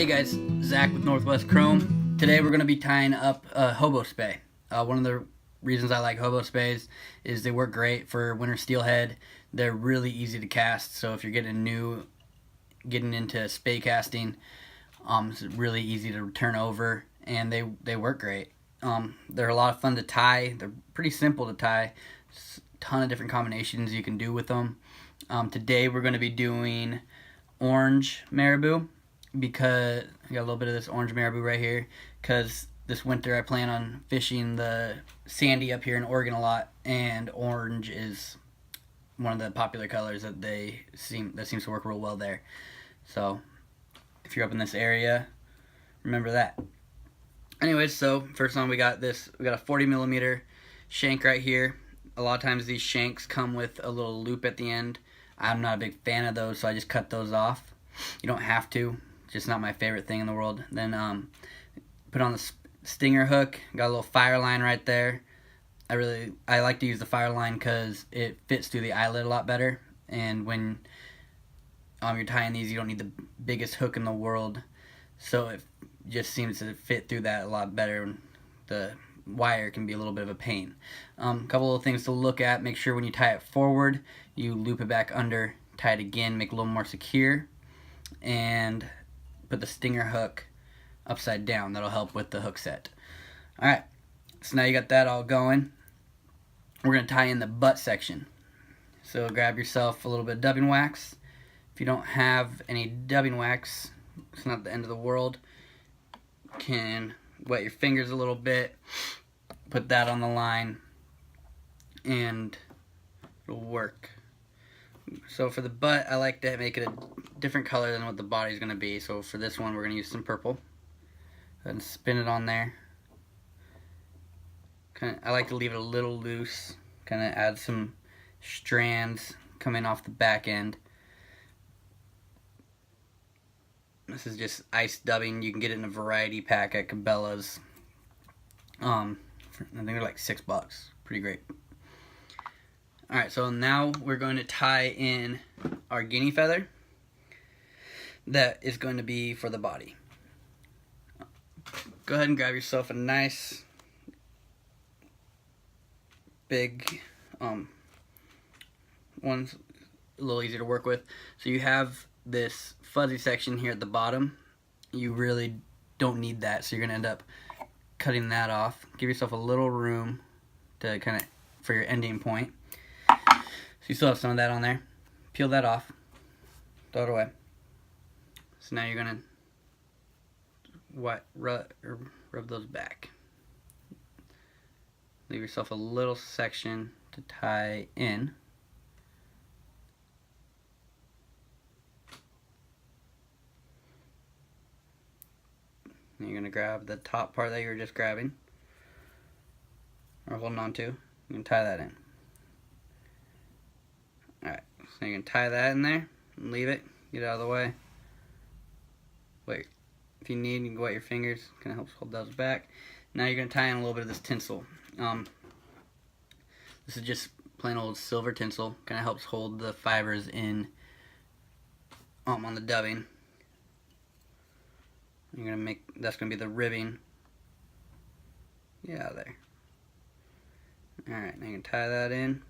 Hey guys, Zach with Northwest Chrome. Today we're going to be tying up a hobo spey. One of the reasons I like hobo speys is they work great for winter steelhead. They're really easy to cast, so if you're getting into spey casting, it's really easy to turn over, and they work great. They're a lot of fun to tie. They're pretty simple to tie. There's a ton of different combinations you can do with them. Today we're going to be doing orange marabou, because I got a little bit of this orange marabou right here, because this winter I plan on fishing the sandy up here in Oregon a lot, and orange is one of the popular colors that seems to work real well there. So if you're up in this area, remember that. Anyways, so first one we got a 40mm shank right here. A lot of times these shanks come with a little loop at the end. I'm not a big fan of those, so I just cut those off. You don't have to, just not my favorite thing in the world. Then put on the stinger hook, got a little fire line right there. I like to use the fire line because it fits through the eyelid a lot better, and when you're tying these, you don't need the biggest hook in the world, so it just seems to fit through that a lot better. The wire can be a little bit of a pain. A couple of things to look at: make sure when you tie it forward, you loop it back under, tie it again, make it a little more secure, and put the stinger hook upside down. That'll help with the hook set. Alright, so now you got that all going. We're going to tie in the butt section. So grab yourself a little bit of dubbing wax. If you don't have any dubbing wax, it's not the end of the world. You can wet your fingers a little bit, put that on the line, and it'll work. So for the butt, I like to make it a different color than what the body's going to be. So for this one, we're going to use some purple. Go ahead and spin it on there. I like to leave it a little loose, kind of add some strands coming off the back end. This is just ice dubbing. You can get it in a variety pack at Cabela's. I think they're like $6. Pretty great. Alright, so now we're going to tie in our guinea feather. That is going to be for the body. Go ahead and grab yourself a nice big one's a little easier to work with. So you have this fuzzy section here at the bottom. You really don't need that, so you're going to end up cutting that off. Give yourself a little room to for your ending point. So you still have some of that on there. Peel that off. Throw it away. So now you're going to rub those back. Leave yourself a little section to tie in. And you're going to grab the top part that you were just grabbing, or holding on to. You can tie that in. Alright, so you can tie that in there and leave it. Get it out of the way. Wait, if you need, you can wet your fingers. Kind of helps hold those back. Now you're going to tie in a little bit of this tinsel. This is just plain old silver tinsel. Kind of helps hold the fibers in on the dubbing. That's gonna be the ribbing. Get out of there. Alright, now you can tie that in.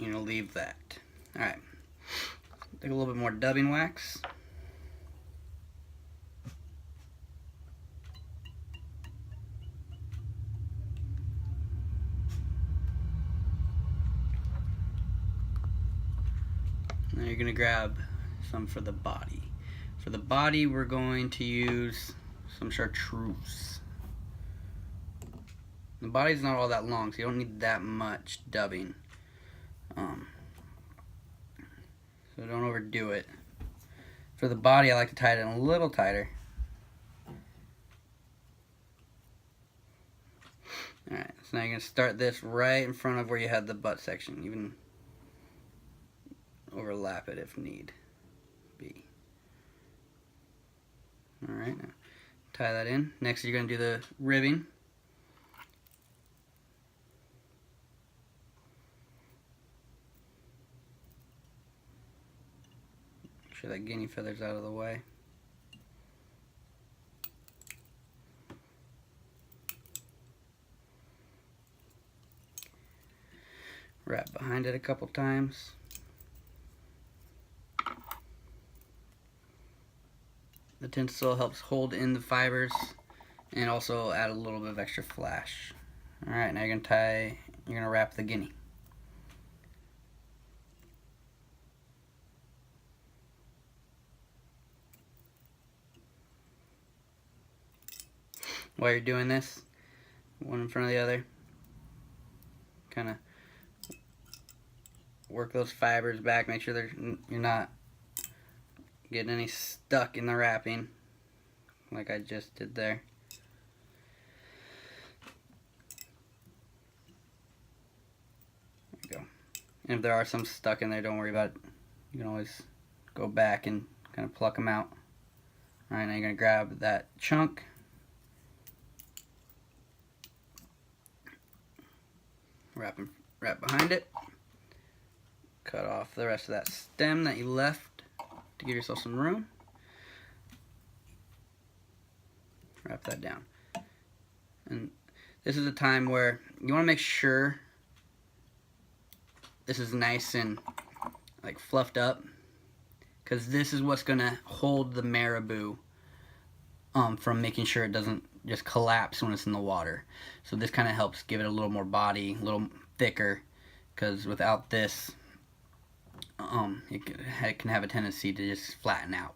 You're gonna leave that. Alright. Take a little bit more dubbing wax. Now you're gonna grab some for the body. For the body, we're going to use some chartreuse. The body's not all that long, so you don't need that much dubbing. So don't overdo it. For the body, I like to tie it in a little tighter. Alright, so now you're going to start this right in front of where you had the butt section. Even overlap it if need be. Alright, now tie that in. Next, you're going to do the ribbing. sure that guinea feather's out of the way. Wrap behind it a couple times. The tinsel helps hold in the fibers and also add a little bit of extra flash. Alright, now you're gonna wrap the guinea. While you're doing this, one in front of the other, kind of work those fibers back, make sure you're not getting any stuck in the wrapping like I just did there. There you go. And if there are some stuck in there, don't worry about it. You can always go back and kind of pluck them out. Alright, now you're going to grab that chunk. Wrap behind it. Cut off the rest of that stem that you left to give yourself some room. Wrap that down. And this is a time where you want to make sure this is nice and like fluffed up, because this is what's going to hold the marabou from making sure it doesn't just collapse when it's in the water. So this kind of helps give it a little more body, a little thicker, because without this it can have a tendency to just flatten out,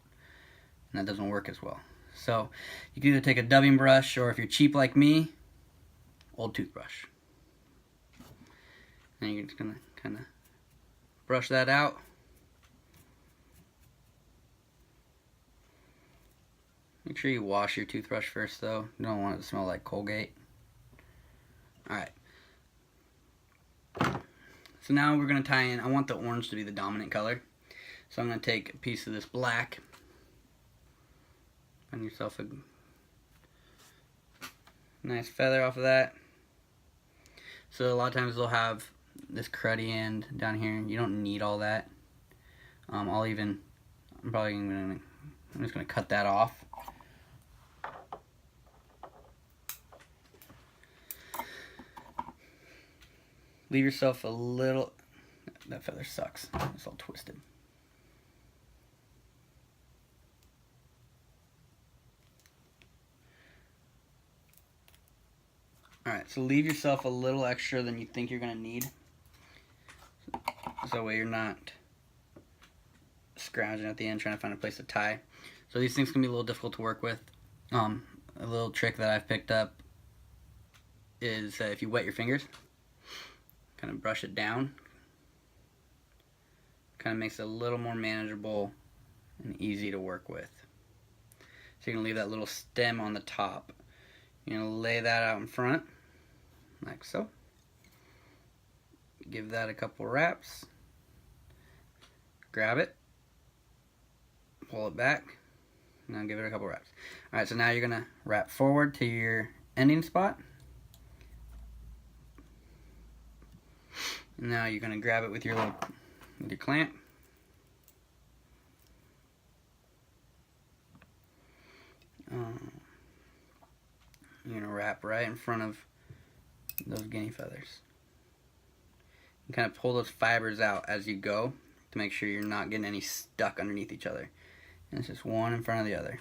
and that doesn't work as well. So you can either take a dubbing brush, or if you're cheap like me, old toothbrush. And you're just gonna kind of brush that out. Make sure you wash your toothbrush first though. You don't want it to smell like Colgate. Alright. So now we're going to tie in, I want the orange to be the dominant color. So I'm going to take a piece of this black. Find yourself a nice feather off of that. So a lot of times they'll have this cruddy end down here. You don't need all that. I'm just going to cut that off. Leave yourself a little, that feather sucks, it's all twisted. Alright, so leave yourself a little extra than you think you're going to need. So that way you're not scrounging at the end trying to find a place to tie. So these things can be a little difficult to work with. A little trick that I've picked up is if you wet your fingers, kind of brush it down. Kind of makes it a little more manageable and easy to work with. So you're going to leave that little stem on the top. You're going to lay that out in front, like so. Give that a couple wraps. Grab it. Pull it back. Now give it a couple wraps. Alright, so now you're going to wrap forward to your ending spot. Now you're going to grab it with your clamp. You're going to wrap right in front of those guinea feathers. And kind of pull those fibers out as you go to make sure you're not getting any stuck underneath each other. And it's just one in front of the other.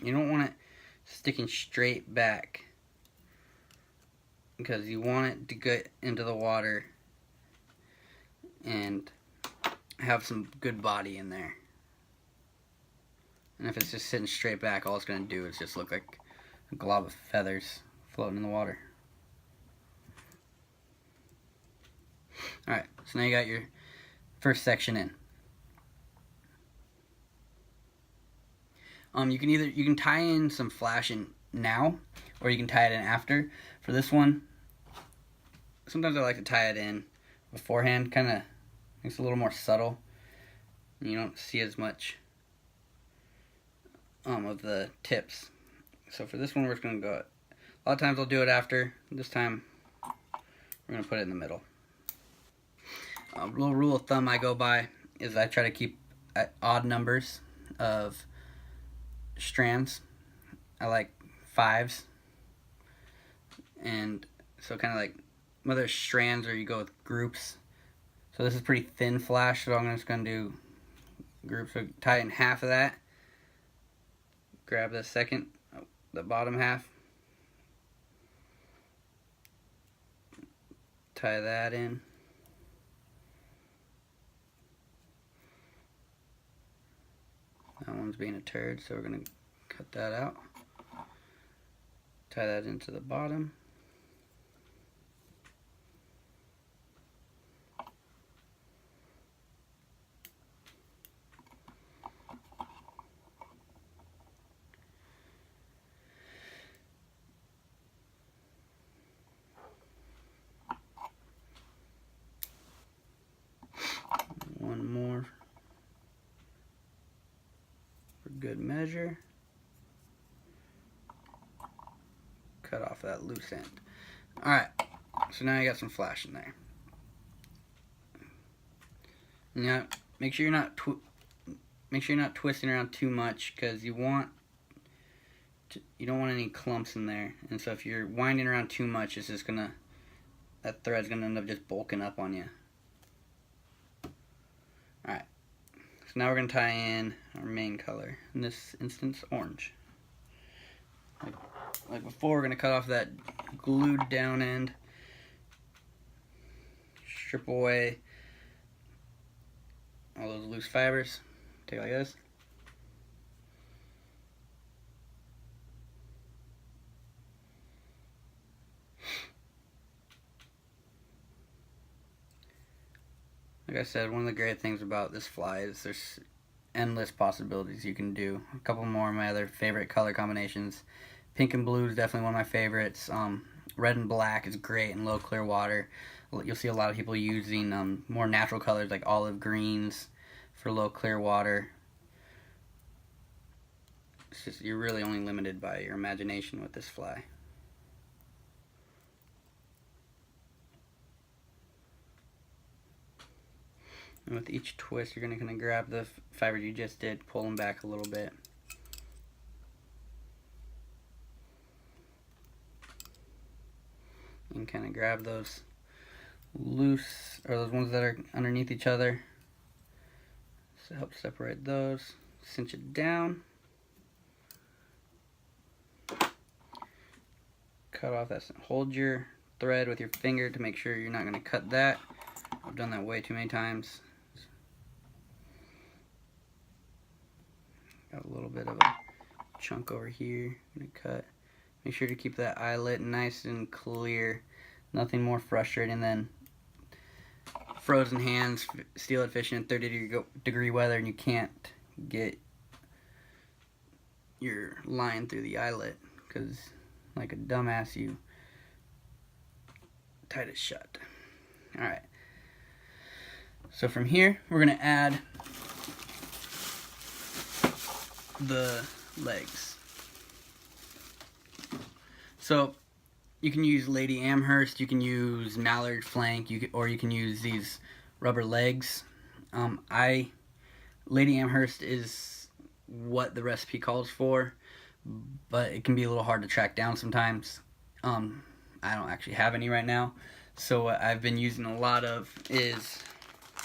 You don't want it sticking straight back, because you want it to get into the water and have some good body in there. And if it's just sitting straight back, all it's going to do is just look like a glob of feathers floating in the water. Alright, so now you got your first section in. You can tie in some flash in now, or you can tie it in after. For this one, sometimes I like to tie it in beforehand, kind of makes it a little more subtle. You don't see as much of the tips. So for this one, we're just going to go. A lot of times I'll do it after. This time, we're going to put it in the middle. A little rule of thumb I go by is I try to keep odd numbers of strands. I like 5s, and so kind of like whether it's strands or you go with groups. So this is pretty thin flash, so I'm just going to do groups. So tie in half of that. Grab the bottom half. Tie that in. That one's being a turd, so we're going to cut that out. Tie that into the bottom. One more for good measure. Cut off that loose end. Alright, so now you got some flash in there. Now make sure you're not twisting around too much, because you don't want any clumps in there. And so if you're winding around too much, it's just that thread's gonna end up just bulking up on you. Alright, so now we're gonna tie in our main color, in this instance orange. Like before, we're gonna cut off that glued down end, strip away all those loose fibers, take it like this. Like I said, one of the great things about this fly is there's endless possibilities you can do. A couple more of my other favorite color combinations. Pink and blue is definitely one of my favorites. Red and black is great in low clear water. You'll see a lot of people using more natural colors like olive greens for low clear water. It's just, you're really only limited by your imagination with this fly. And with each twist, you're going to grab the fibers you just did, pull them back a little bit. And kind of grab those loose, or those ones that are underneath each other. So help separate those. Cinch it down. Cut off that. Hold your thread with your finger to make sure you're not going to cut that. I've done that way too many times. Got a little bit of a chunk over here. I'm going to cut. Make sure to keep that eyelet nice and clear. Nothing more frustrating than frozen hands, steelhead fishing in 30-degree weather, and you can't get your line through the eyelet because, like a dumbass, you tied it shut. Alright. So from here, we're going to add the legs. So you can use Lady Amherst, you can use mallard flank, or you can use these rubber legs. Lady Amherst is what the recipe calls for, but it can be a little hard to track down sometimes. I don't actually have any right now, so what I've been using a lot of is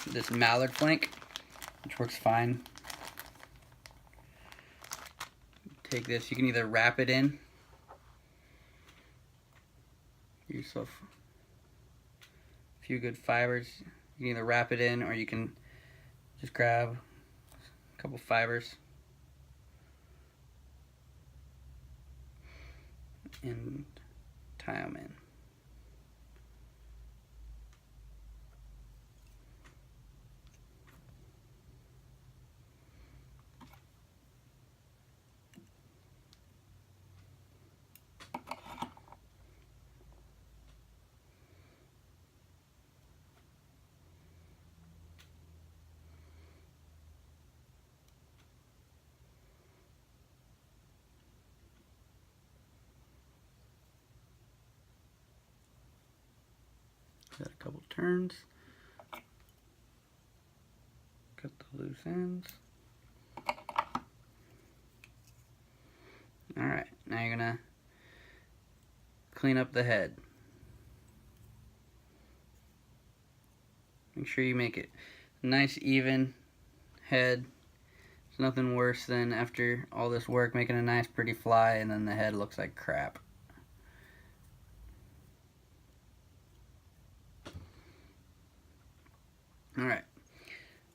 this mallard flank, which works fine. Take this, you can either wrap it in, get yourself a few good fibers. You can either wrap it in, or you can just grab a couple fibers and tie them in. Got a couple turns. Cut the loose ends. Alright, now you're gonna clean up the head. Make sure you make it a nice even head. There's nothing worse than after all this work making a nice pretty fly and then the head looks like crap. Alright,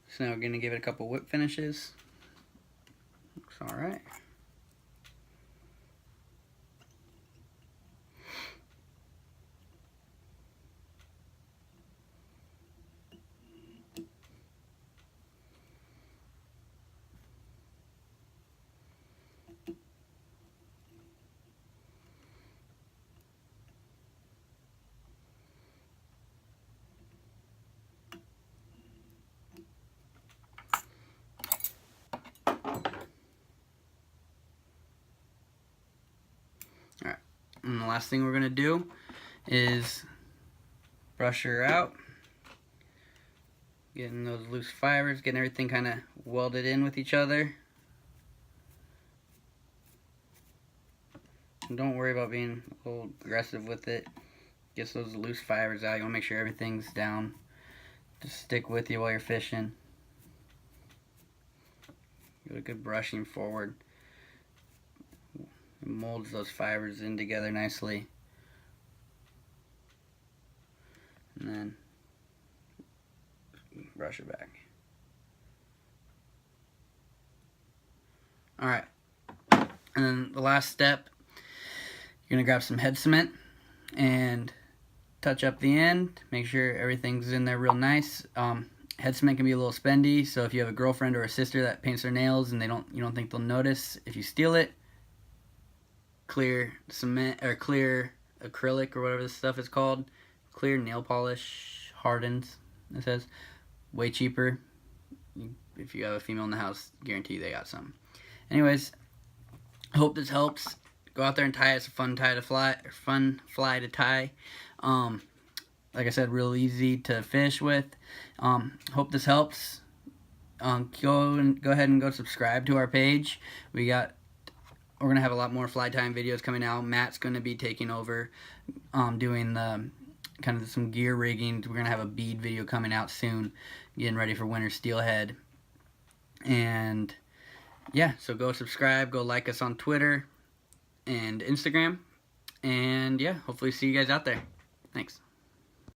so now we're going to give it a couple whip finishes. Looks alright. Alright, and the last thing we're going to do is brush her out. Getting those loose fibers, getting everything kind of welded in with each other. And don't worry about being a little aggressive with it. Get those loose fibers out. You want to make sure everything's down to stick with you while you're fishing. Give it a good brushing forward. It molds those fibers in together nicely. And then brush it back. Alright. And then the last step, you're going to grab some head cement and touch up the end. Make sure everything's in there real nice. Head cement can be a little spendy, so if you have a girlfriend or a sister that paints their nails and you don't think they'll notice, if you steal it, clear cement or clear acrylic or whatever this stuff is called, clear nail polish hardens, it says, way cheaper. If you have a female in the house, guarantee they got some. Anyways, hope this helps. Go out there and tie it. It's a fun fly to tie. Like I said, real easy to fish with. Hope this helps. Go ahead and go subscribe to our page. We're gonna have a lot more fly tying videos coming out. Matt's gonna be taking over, doing the kind of some gear rigging. We're gonna have a bead video coming out soon, getting ready for winter steelhead. And yeah, so go subscribe, go like us on Twitter and Instagram, and yeah, hopefully see you guys out there. Thanks.